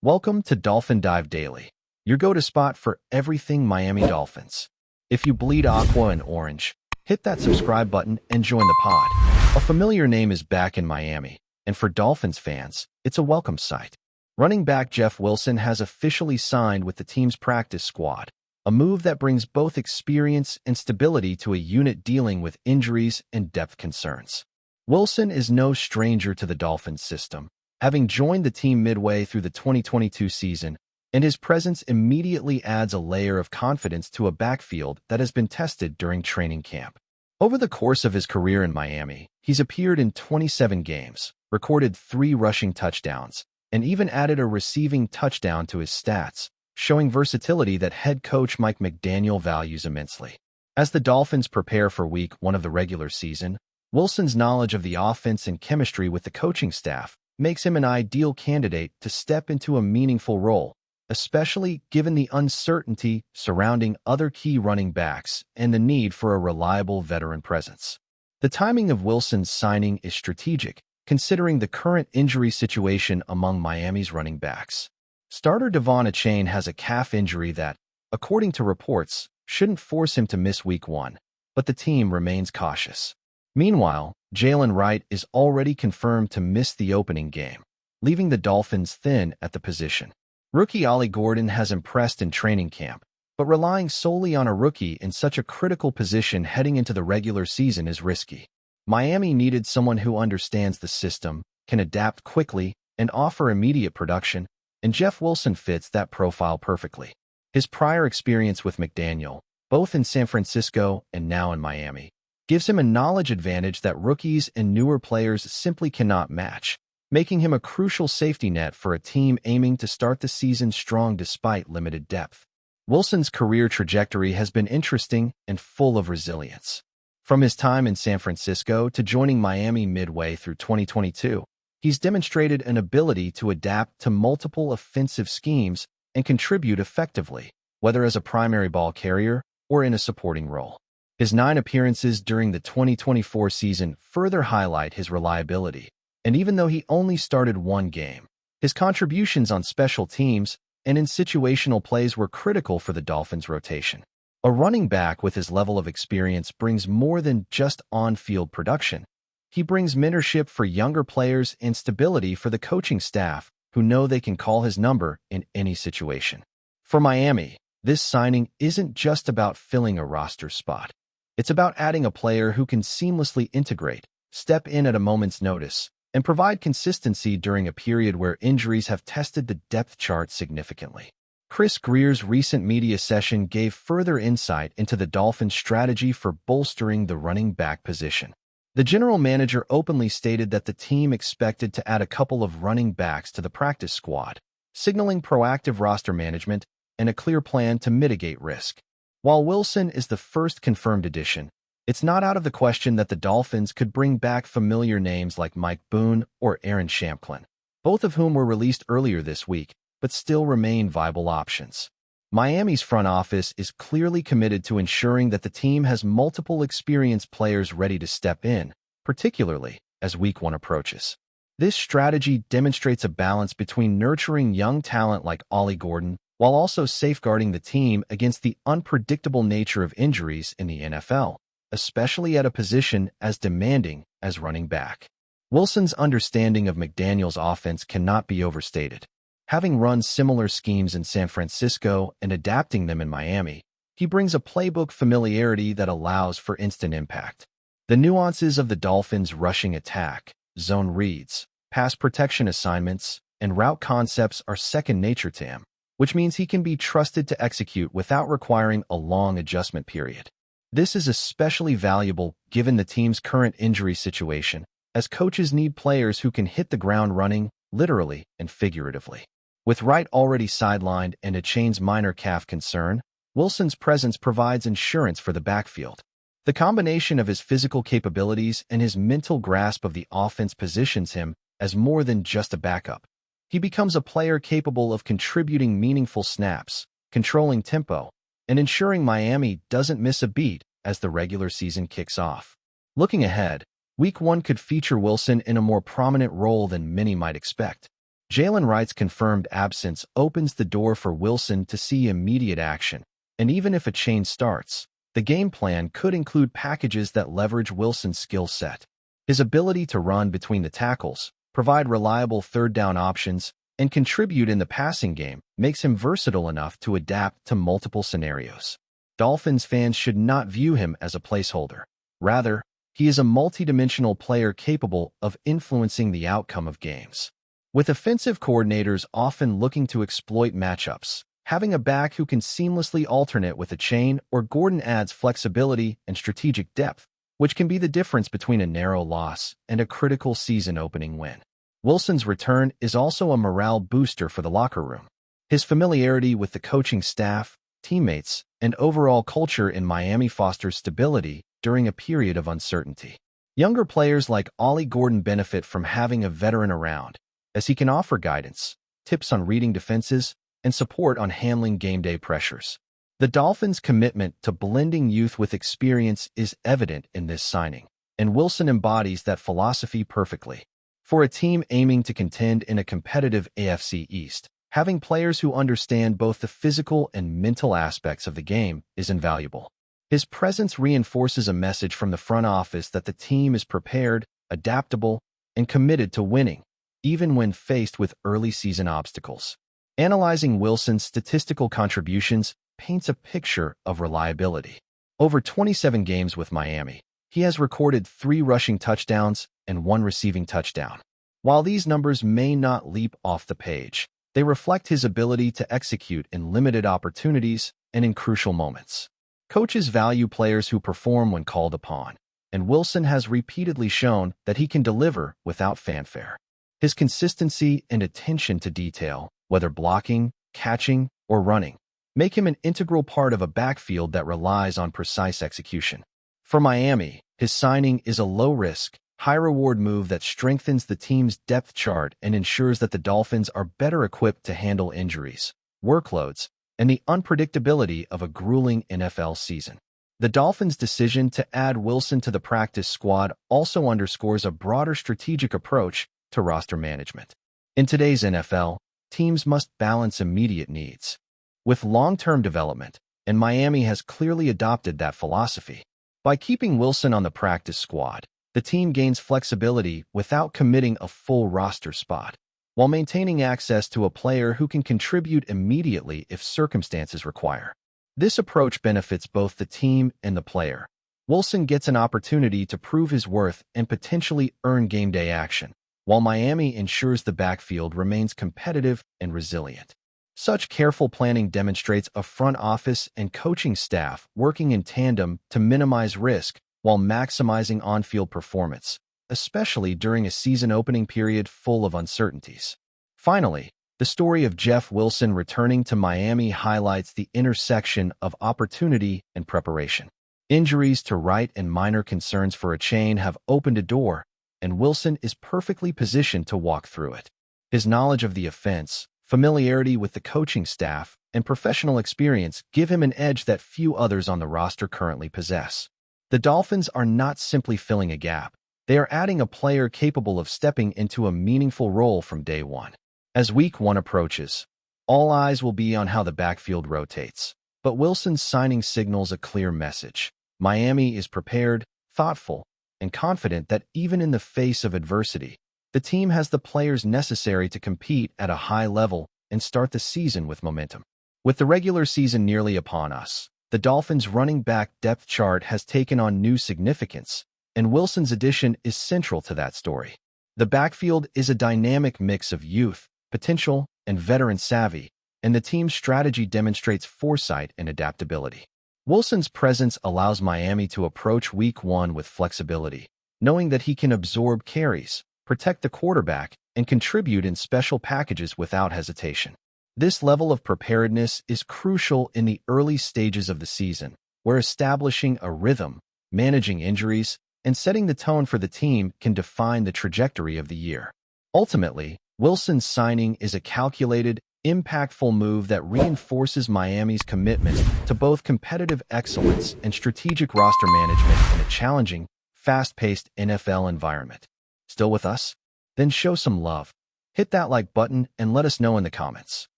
Welcome to Dolphin Dive Daily, your go-to spot for everything Miami Dolphins. If you bleed aqua and orange, hit that subscribe button and join the pod. A familiar name is back in Miami, and for Dolphins fans, it's a welcome sight. Running back Jeff Wilson has officially signed with the team's practice squad, a move that brings both experience and stability to a unit dealing with injuries and depth concerns. Wilson is no stranger to the Dolphins system, having joined the team midway through the 2022 season, and his presence immediately adds a layer of confidence to a backfield that has been tested during training camp. Over the course of his career in Miami, he's appeared in 27 games, recorded 3 rushing touchdowns, and even added a receiving touchdown to his stats, showing versatility that head coach Mike McDaniel values immensely. As the Dolphins prepare for Week 1 of the regular season, Wilson's knowledge of the offense and chemistry with the coaching staff makes him an ideal candidate to step into a meaningful role, especially given the uncertainty surrounding other key running backs and the need for a reliable veteran presence. The timing of Wilson's signing is strategic, considering the current injury situation among Miami's running backs. Starter Devon Achane has a calf injury that, according to reports, shouldn't force him to miss Week 1, but the team remains cautious. Meanwhile, Jalen Wright is already confirmed to miss the opening game, leaving the Dolphins thin at the position. Rookie Ollie Gordon has impressed in training camp, but relying solely on a rookie in such a critical position heading into the regular season is risky. Miami needed someone who understands the system, can adapt quickly, and offer immediate production, and Jeff Wilson fits that profile perfectly. His prior experience with McDaniel, both in San Francisco and now in Miami, gives him a knowledge advantage that rookies and newer players simply cannot match, making him a crucial safety net for a team aiming to start the season strong despite limited depth. Wilson's career trajectory has been interesting and full of resilience. From his time in San Francisco to joining Miami midway through 2022, he's demonstrated an ability to adapt to multiple offensive schemes and contribute effectively, whether as a primary ball carrier or in a supporting role. His 9 appearances during the 2024 season further highlight his reliability, and even though he only started 1 game, his contributions on special teams and in situational plays were critical for the Dolphins' rotation. A running back with his level of experience brings more than just on-field production. He brings mentorship for younger players and stability for the coaching staff who know they can call his number in any situation. For Miami, this signing isn't just about filling a roster spot. It's about adding a player who can seamlessly integrate, step in at a moment's notice, and provide consistency during a period where injuries have tested the depth chart significantly. Chris Grier's recent media session gave further insight into the Dolphins' strategy for bolstering the running back position. The general manager openly stated that the team expected to add a couple of running backs to the practice squad, signaling proactive roster management and a clear plan to mitigate risk. While Wilson is the first confirmed addition, it's not out of the question that the Dolphins could bring back familiar names like Mike Boone or Aaron Shamklin, both of whom were released earlier this week, but still remain viable options. Miami's front office is clearly committed to ensuring that the team has multiple experienced players ready to step in, particularly as Week 1 approaches. This strategy demonstrates a balance between nurturing young talent like Ollie Gordon while also safeguarding the team against the unpredictable nature of injuries in the NFL, especially at a position as demanding as running back. Wilson's understanding of McDaniel's offense cannot be overstated. Having run similar schemes in San Francisco and adapting them in Miami, he brings a playbook familiarity that allows for instant impact. The nuances of the Dolphins' rushing attack, zone reads, pass protection assignments, and route concepts are second nature to him, which means he can be trusted to execute without requiring a long adjustment period. This is especially valuable given the team's current injury situation, as coaches need players who can hit the ground running, literally and figuratively. With Wright already sidelined and Achane's minor calf concern, Wilson's presence provides insurance for the backfield. The combination of his physical capabilities and his mental grasp of the offense positions him as more than just a backup. He becomes a player capable of contributing meaningful snaps, controlling tempo, and ensuring Miami doesn't miss a beat as the regular season kicks off. Looking ahead, Week 1 could feature Wilson in a more prominent role than many might expect. Jalen Wright's confirmed absence opens the door for Wilson to see immediate action, and even if a chain starts, the game plan could include packages that leverage Wilson's skill set. His ability to run between the tackles, provide reliable third-down options, and contribute in the passing game makes him versatile enough to adapt to multiple scenarios. Dolphins fans should not view him as a placeholder. Rather, he is a multidimensional player capable of influencing the outcome of games. With offensive coordinators often looking to exploit matchups, having a back who can seamlessly alternate with a chain or Gordon adds flexibility and strategic depth, which can be the difference between a narrow loss and a critical season-opening win. Wilson's return is also a morale booster for the locker room. His familiarity with the coaching staff, teammates, and overall culture in Miami fosters stability during a period of uncertainty. Younger players like Ollie Gordon benefit from having a veteran around, as he can offer guidance, tips on reading defenses, and support on handling game day pressures. The Dolphins' commitment to blending youth with experience is evident in this signing, and Wilson embodies that philosophy perfectly. For a team aiming to contend in a competitive AFC East, having players who understand both the physical and mental aspects of the game is invaluable. His presence reinforces a message from the front office that the team is prepared, adaptable, and committed to winning, even when faced with early season obstacles. Analyzing Wilson's statistical contributions paints a picture of reliability. Over 27 games with Miami, he has recorded 3 rushing touchdowns and 1 receiving touchdown. While these numbers may not leap off the page, they reflect his ability to execute in limited opportunities and in crucial moments. Coaches value players who perform when called upon, and Wilson has repeatedly shown that he can deliver without fanfare. His consistency and attention to detail, whether blocking, catching, or running, make him an integral part of a backfield that relies on precise execution. For Miami, his signing is a low-risk, high-reward move that strengthens the team's depth chart and ensures that the Dolphins are better equipped to handle injuries, workloads, and the unpredictability of a grueling NFL season. The Dolphins' decision to add Wilson to the practice squad also underscores a broader strategic approach to roster management. In today's NFL, teams must balance immediate needs with long-term development, and Miami has clearly adopted that philosophy. By keeping Wilson on the practice squad, the team gains flexibility without committing a full roster spot, while maintaining access to a player who can contribute immediately if circumstances require. This approach benefits both the team and the player. Wilson gets an opportunity to prove his worth and potentially earn game day action, while Miami ensures the backfield remains competitive and resilient. Such careful planning demonstrates a front office and coaching staff working in tandem to minimize risk while maximizing on-field performance, especially during a season-opening period full of uncertainties. Finally, the story of Jeff Wilson returning to Miami highlights the intersection of opportunity and preparation. Injuries to Wright and minor concerns for a chain have opened a door, and Wilson is perfectly positioned to walk through it. His knowledge of the offense, familiarity with the coaching staff, and professional experience give him an edge that few others on the roster currently possess. The Dolphins are not simply filling a gap. They are adding a player capable of stepping into a meaningful role from day one. As Week 1 approaches, all eyes will be on how the backfield rotates. But Wilson's signing signals a clear message. Miami is prepared, thoughtful, and confident that even in the face of adversity, the team has the players necessary to compete at a high level and start the season with momentum. With the regular season nearly upon us, the Dolphins' running back depth chart has taken on new significance, and Wilson's addition is central to that story. The backfield is a dynamic mix of youth, potential, and veteran savvy, and the team's strategy demonstrates foresight and adaptability. Wilson's presence allows Miami to approach Week 1 with flexibility, knowing that he can absorb carries, protect the quarterback, and contribute in special packages without hesitation. This level of preparedness is crucial in the early stages of the season, where establishing a rhythm, managing injuries, and setting the tone for the team can define the trajectory of the year. Ultimately, Wilson's signing is a calculated, impactful move that reinforces Miami's commitment to both competitive excellence and strategic roster management in a challenging, fast-paced NFL environment. Still with us? Then show some love. Hit that like button and let us know in the comments.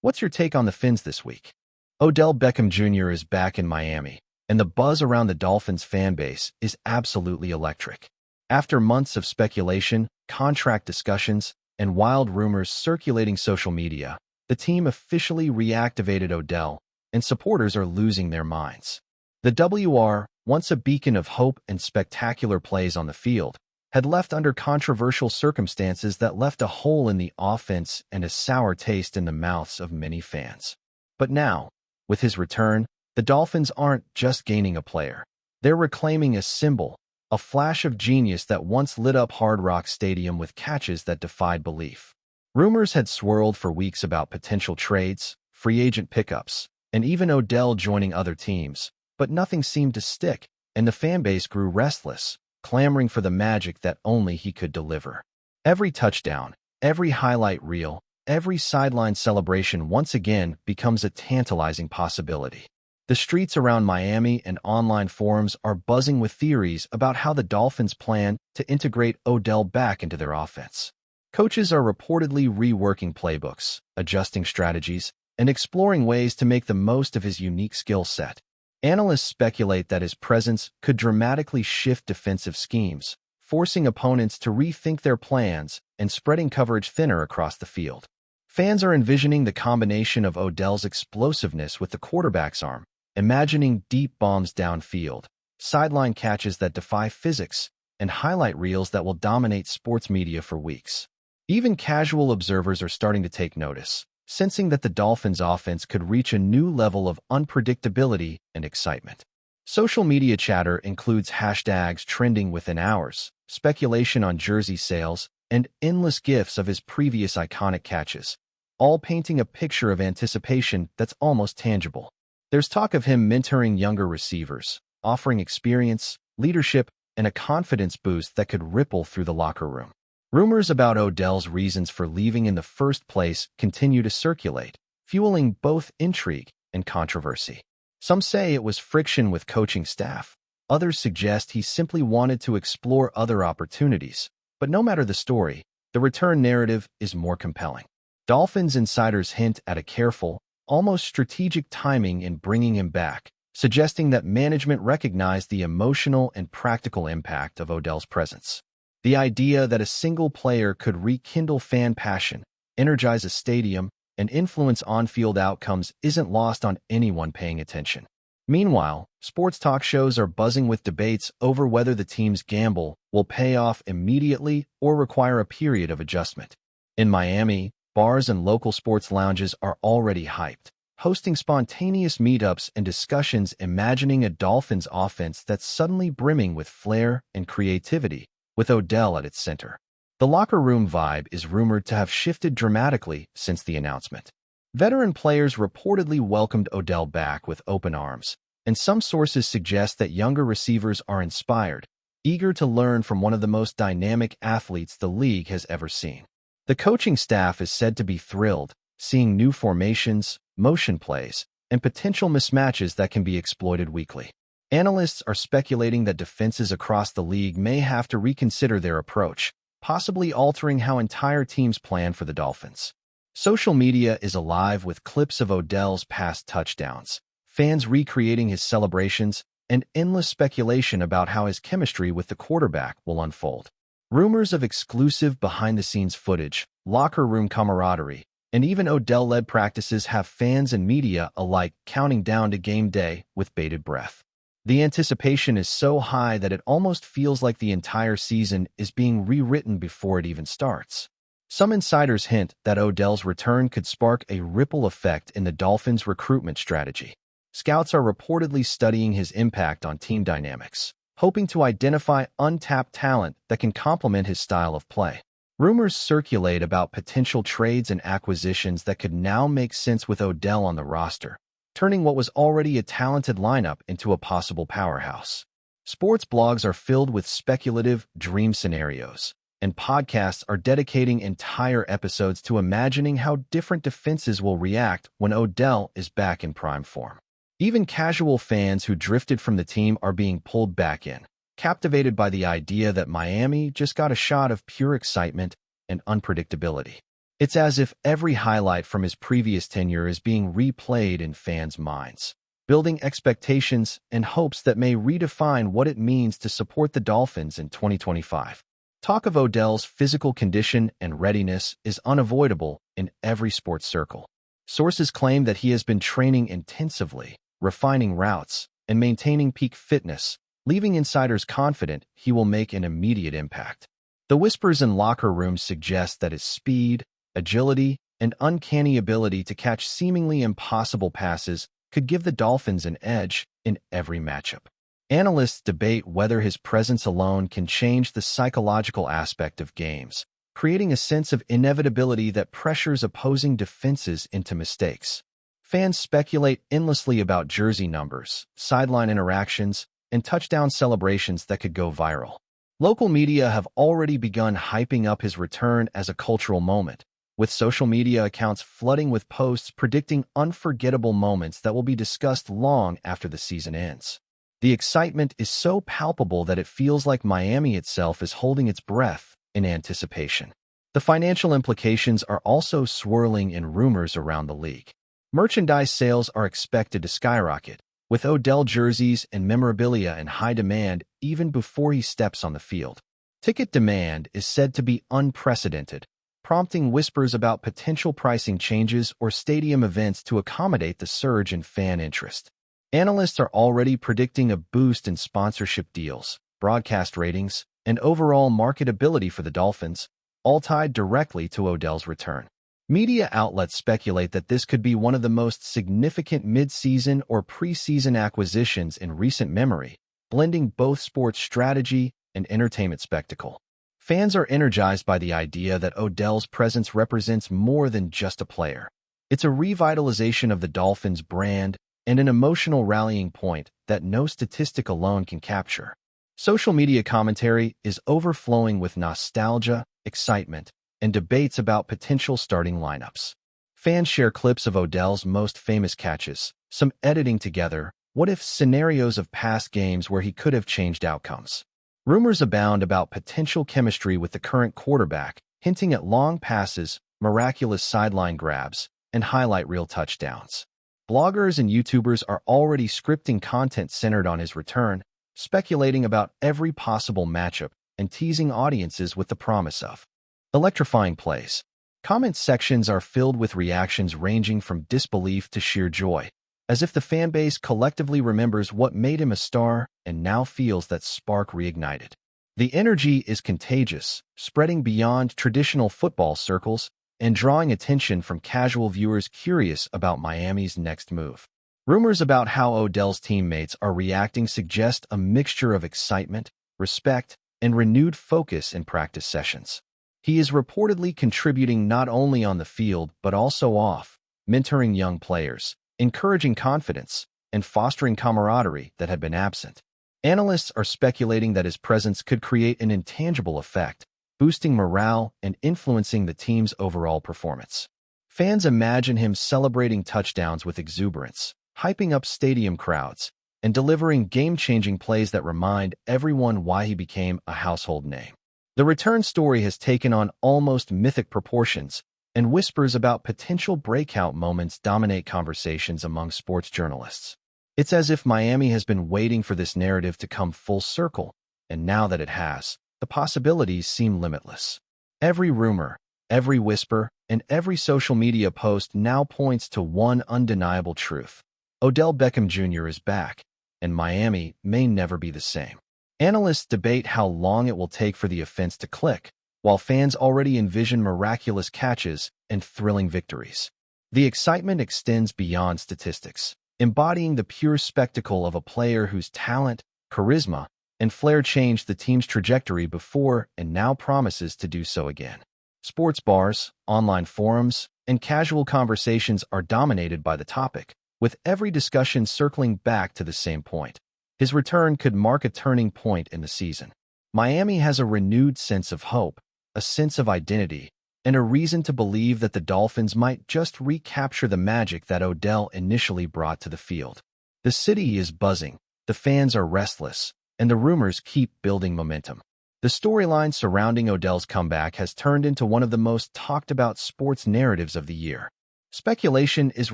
What's your take on the Fins this week? Odell Beckham Jr. is back in Miami, and the buzz around the Dolphins fan base is absolutely electric. After months of speculation, contract discussions, and wild rumors circulating social media, the team officially reactivated Odell, and supporters are losing their minds. The WR, once a beacon of hope and spectacular plays on the field, had left under controversial circumstances that left a hole in the offense and a sour taste in the mouths of many fans. But now, with his return, the Dolphins aren't just gaining a player. They're reclaiming a symbol, a flash of genius that once lit up Hard Rock Stadium with catches that defied belief. Rumors had swirled for weeks about potential trades, free agent pickups, and even Odell joining other teams, but nothing seemed to stick, and the fanbase grew restless, clamoring for the magic that only he could deliver. Every touchdown, every highlight reel, every sideline celebration once again becomes a tantalizing possibility. The streets around Miami and online forums are buzzing with theories about how the Dolphins plan to integrate Odell back into their offense. Coaches are reportedly reworking playbooks, adjusting strategies, and exploring ways to make the most of his unique skill set. Analysts speculate that his presence could dramatically shift defensive schemes, forcing opponents to rethink their plans and spreading coverage thinner across the field. Fans are envisioning the combination of Odell's explosiveness with the quarterback's arm, imagining deep bombs downfield, sideline catches that defy physics, and highlight reels that will dominate sports media for weeks. Even casual observers are starting to take notice, sensing that the Dolphins' offense could reach a new level of unpredictability and excitement. Social media chatter includes hashtags trending within hours, speculation on jersey sales, and endless gifs of his previous iconic catches, all painting a picture of anticipation that's almost tangible. There's talk of him mentoring younger receivers, offering experience, leadership, and a confidence boost that could ripple through the locker room. Rumors about Odell's reasons for leaving in the first place continue to circulate, fueling both intrigue and controversy. Some say it was friction with coaching staff. Others suggest he simply wanted to explore other opportunities. But no matter the story, the return narrative is more compelling. Dolphins insiders hint at a careful, almost strategic timing in bringing him back, suggesting that management recognized the emotional and practical impact of Odell's presence. The idea that a single player could rekindle fan passion, energize a stadium, and influence on-field outcomes isn't lost on anyone paying attention. Meanwhile, sports talk shows are buzzing with debates over whether the team's gamble will pay off immediately or require a period of adjustment. In Miami, bars and local sports lounges are already hyped, hosting spontaneous meetups and discussions imagining a Dolphins offense that's suddenly brimming with flair and creativity, with Odell at its center. The locker room vibe is rumored to have shifted dramatically since the announcement. Veteran players reportedly welcomed Odell back with open arms, and some sources suggest that younger receivers are inspired, eager to learn from one of the most dynamic athletes the league has ever seen. The coaching staff is said to be thrilled, seeing new formations, motion plays, and potential mismatches that can be exploited weekly. Analysts are speculating that defenses across the league may have to reconsider their approach, possibly altering how entire teams plan for the Dolphins. Social media is alive with clips of Odell's past touchdowns, fans recreating his celebrations, and endless speculation about how his chemistry with the quarterback will unfold. Rumors of exclusive behind-the-scenes footage, locker room camaraderie, and even Odell-led practices have fans and media alike counting down to game day with bated breath. The anticipation is so high that it almost feels like the entire season is being rewritten before it even starts. Some insiders hint that Odell's return could spark a ripple effect in the Dolphins' recruitment strategy. Scouts are reportedly studying his impact on team dynamics, hoping to identify untapped talent that can complement his style of play. Rumors circulate about potential trades and acquisitions that could now make sense with Odell on the roster, turning what was already a talented lineup into a possible powerhouse. Sports blogs are filled with speculative dream scenarios, and podcasts are dedicating entire episodes to imagining how different defenses will react when Odell is back in prime form. Even casual fans who drifted from the team are being pulled back in, captivated by the idea that Miami just got a shot of pure excitement and unpredictability. It's as if every highlight from his previous tenure is being replayed in fans' minds, building expectations and hopes that may redefine what it means to support the Dolphins in 2025. Talk of Odell's physical condition and readiness is unavoidable in every sports circle. Sources claim that he has been training intensively, refining routes, and maintaining peak fitness, leaving insiders confident he will make an immediate impact. The whispers in locker rooms suggest that his speed, agility, and uncanny ability to catch seemingly impossible passes could give the Dolphins an edge in every matchup. Analysts debate whether his presence alone can change the psychological aspect of games, creating a sense of inevitability that pressures opposing defenses into mistakes. Fans speculate endlessly about jersey numbers, sideline interactions, and touchdown celebrations that could go viral. Local media have already begun hyping up his return as a cultural moment, with social media accounts flooding with posts predicting unforgettable moments that will be discussed long after the season ends. The excitement is so palpable that it feels like Miami itself is holding its breath in anticipation. The financial implications are also swirling in rumors around the league. Merchandise sales are expected to skyrocket, with Odell jerseys and memorabilia in high demand even before he steps on the field. Ticket demand is said to be unprecedented, prompting whispers about potential pricing changes or stadium events to accommodate the surge in fan interest. Analysts are already predicting a boost in sponsorship deals, broadcast ratings, and overall marketability for the Dolphins, all tied directly to Odell's return. Media outlets speculate that this could be one of the most significant mid-season or preseason acquisitions in recent memory, blending both sports strategy and entertainment spectacle. Fans are energized by the idea that Odell's presence represents more than just a player. It's a revitalization of the Dolphins' brand and an emotional rallying point that no statistic alone can capture. Social media commentary is overflowing with nostalgia, excitement, and debates about potential starting lineups. Fans share clips of Odell's most famous catches, some editing together what-if scenarios of past games where he could have changed outcomes. Rumors abound about potential chemistry with the current quarterback, hinting at long passes, miraculous sideline grabs, and highlight reel touchdowns. Bloggers and YouTubers are already scripting content centered on his return, speculating about every possible matchup and teasing audiences with the promise of electrifying plays. Comment sections are filled with reactions ranging from disbelief to sheer joy, as if the fan base collectively remembers what made him a star and now feels that spark reignited. The energy is contagious, spreading beyond traditional football circles and drawing attention from casual viewers curious about Miami's next move. Rumors about how Odell's teammates are reacting suggest a mixture of excitement, respect, and renewed focus in practice sessions. He is reportedly contributing not only on the field but also off, mentoring young players, encouraging confidence, and fostering camaraderie that had been absent. Analysts are speculating that his presence could create an intangible effect, boosting morale and influencing the team's overall performance. Fans imagine him celebrating touchdowns with exuberance, hyping up stadium crowds, and delivering game-changing plays that remind everyone why he became a household name. The return story has taken on almost mythic proportions, and whispers about potential breakout moments dominate conversations among sports journalists. It's as if Miami has been waiting for this narrative to come full circle, and now that it has, the possibilities seem limitless. Every rumor, every whisper, and every social media post now points to one undeniable truth. Odell Beckham Jr. is back, and Miami may never be the same. Analysts debate how long it will take for the offense to click, while fans already envision miraculous catches and thrilling victories. The excitement extends beyond statistics, embodying the pure spectacle of a player whose talent, charisma, and flair changed the team's trajectory before and now promises to do so again. Sports bars, online forums, and casual conversations are dominated by the topic, with every discussion circling back to the same point. His return could mark a turning point in the season. Miami has a renewed sense of hope, a sense of identity, and a reason to believe that the Dolphins might just recapture the magic that Odell initially brought to the field. The city is buzzing, the fans are restless, and the rumors keep building momentum. The storyline surrounding Odell's comeback has turned into one of the most talked-about sports narratives of the year. Speculation is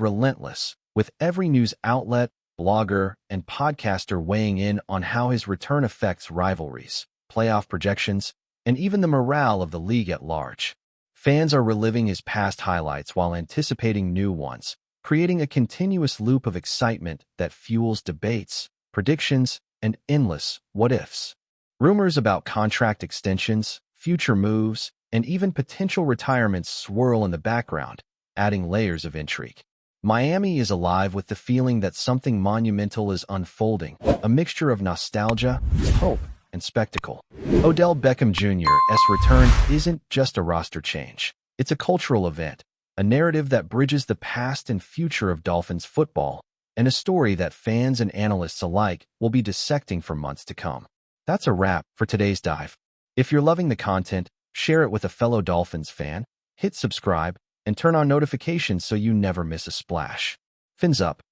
relentless, with every news outlet, blogger, and podcaster weighing in on how his return affects rivalries, playoff projections, and even the morale of the league at large. Fans are reliving his past highlights while anticipating new ones, creating a continuous loop of excitement that fuels debates, predictions, and endless what-ifs. Rumors about contract extensions, future moves, and even potential retirements swirl in the background, adding layers of intrigue. Miami is alive with the feeling that something monumental is unfolding, a mixture of nostalgia, hope, and spectacle. Odell Beckham Jr.'s return isn't just a roster change. It's a cultural event, a narrative that bridges the past and future of Dolphins football, and a story that fans and analysts alike will be dissecting for months to come. That's a wrap for today's dive. If you're loving the content, share it with a fellow Dolphins fan, hit subscribe, and turn on notifications so you never miss a splash. Fins up.